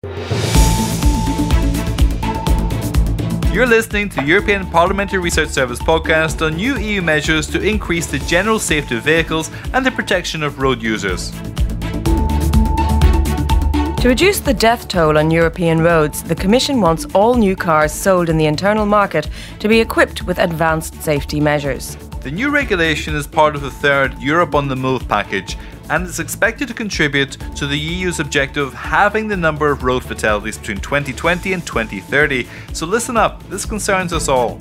You're listening to the European Parliamentary Research Service podcast on new EU measures to increase the general safety of vehicles and the protection of road users. To reduce the death toll on European roads, the Commission wants all new cars sold in the internal market to be equipped with advanced safety measures. The new regulation is part of the third Europe on the Move package and is expected to contribute to the EU's objective of halving the number of road fatalities between 2020 and 2030. So listen up, this concerns us all.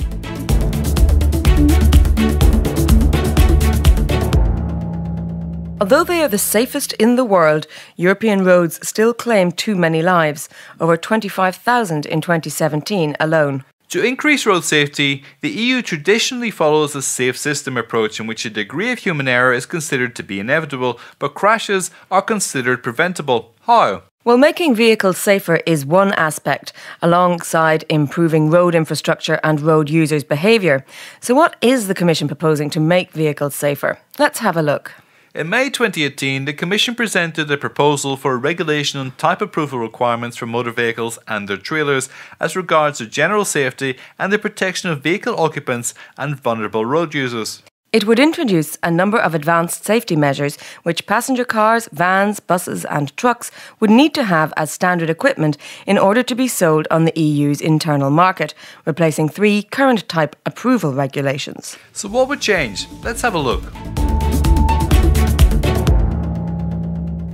Although they are the safest in the world, European roads still claim too many lives, over 25,000 in 2017 alone. To increase road safety, the EU traditionally follows a safe system approach in which a degree of human error is considered to be inevitable, but crashes are considered preventable. How? Well, making vehicles safer is one aspect, alongside improving road infrastructure and road users' behaviour. So what is the Commission proposing to make vehicles safer? Let's have a look. In May 2018, the Commission presented a proposal for a regulation on type approval requirements for motor vehicles and their trailers as regards to general safety and the protection of vehicle occupants and vulnerable road users. It would introduce a number of advanced safety measures which passenger cars, vans, buses and trucks would need to have as standard equipment in order to be sold on the EU's internal market, replacing 3 current type approval regulations. So what would change? Let's have a look.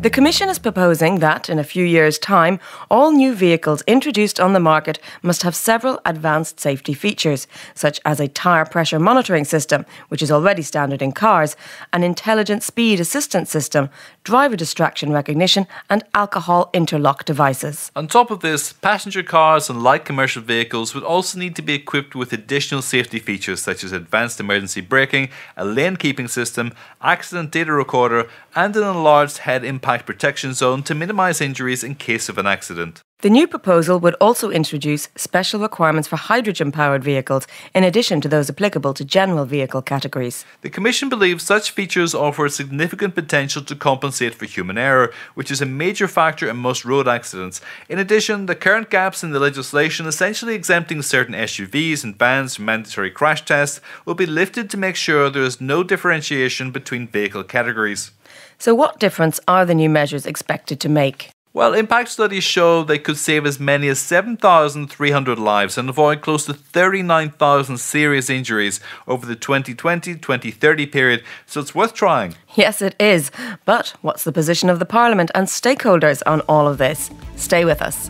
The Commission is proposing that, in a few years' time, all new vehicles introduced on the market must have several advanced safety features, such as a tyre pressure monitoring system, which is already standard in cars, an intelligent speed assistance system, driver distraction recognition, and alcohol interlock devices. On top of this, passenger cars and light commercial vehicles would also need to be equipped with additional safety features such as advanced emergency braking, a lane keeping system, accident data recorder, and an enlarged head impact protection zone to minimise injuries in case of an accident. The new proposal would also introduce special requirements for hydrogen-powered vehicles, in addition to those applicable to general vehicle categories. The Commission believes such features offer significant potential to compensate for human error, which is a major factor in most road accidents. In addition, the current gaps in the legislation, essentially exempting certain SUVs and vans from mandatory crash tests, will be lifted to make sure there is no differentiation between vehicle categories. So what difference are the new measures expected to make? Well, impact studies show they could save as many as 7,300 lives and avoid close to 39,000 serious injuries over the 2020-2030 period, so it's worth trying. Yes, it is. But what's the position of the Parliament and stakeholders on all of this? Stay with us.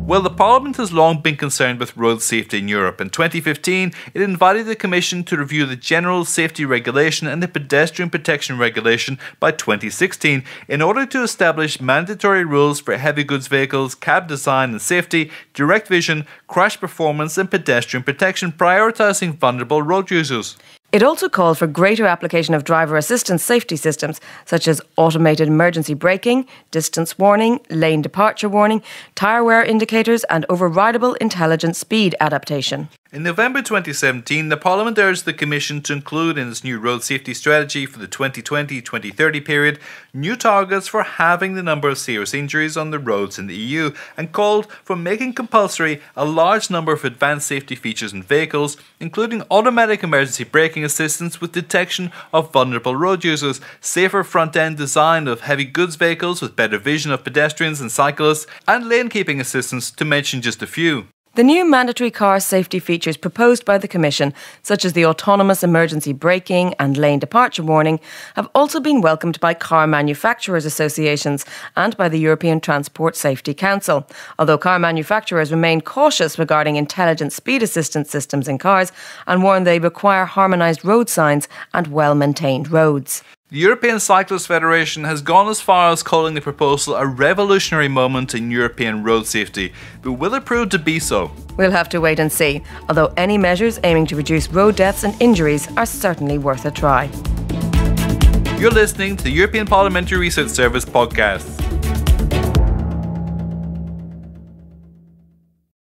Well, the Parliament has long been concerned with road safety in Europe. In 2015, it invited the Commission to review the General Safety Regulation and the Pedestrian Protection Regulation by 2016 in order to establish mandatory rules for heavy goods vehicles, cab design and safety, direct vision, crash performance and pedestrian protection, prioritising vulnerable road users. It also called for greater application of driver assistance safety systems such as automated emergency braking, distance warning, lane departure warning, tyre wear indicators and overridable intelligent speed adaptation. In November 2017, the Parliament urged the Commission to include in its new road safety strategy for the 2020-2030 period new targets for halving the number of serious injuries on the roads in the EU and called for making compulsory a large number of advanced safety features in vehicles, including automatic emergency braking assistance with detection of vulnerable road users, safer front-end design of heavy goods vehicles with better vision of pedestrians and cyclists, and lane keeping assistance, to mention just a few. The new mandatory car safety features proposed by the Commission, such as the autonomous emergency braking and lane departure warning, have also been welcomed by car manufacturers' associations and by the European Transport Safety Council, although car manufacturers remain cautious regarding intelligent speed assistance systems in cars and warn they require harmonised road signs and well-maintained roads. The European Cyclists Federation has gone as far as calling the proposal a revolutionary moment in European road safety, but will it prove to be so? We'll have to wait and see, although any measures aiming to reduce road deaths and injuries are certainly worth a try. You're listening to the European Parliamentary Research Service podcast.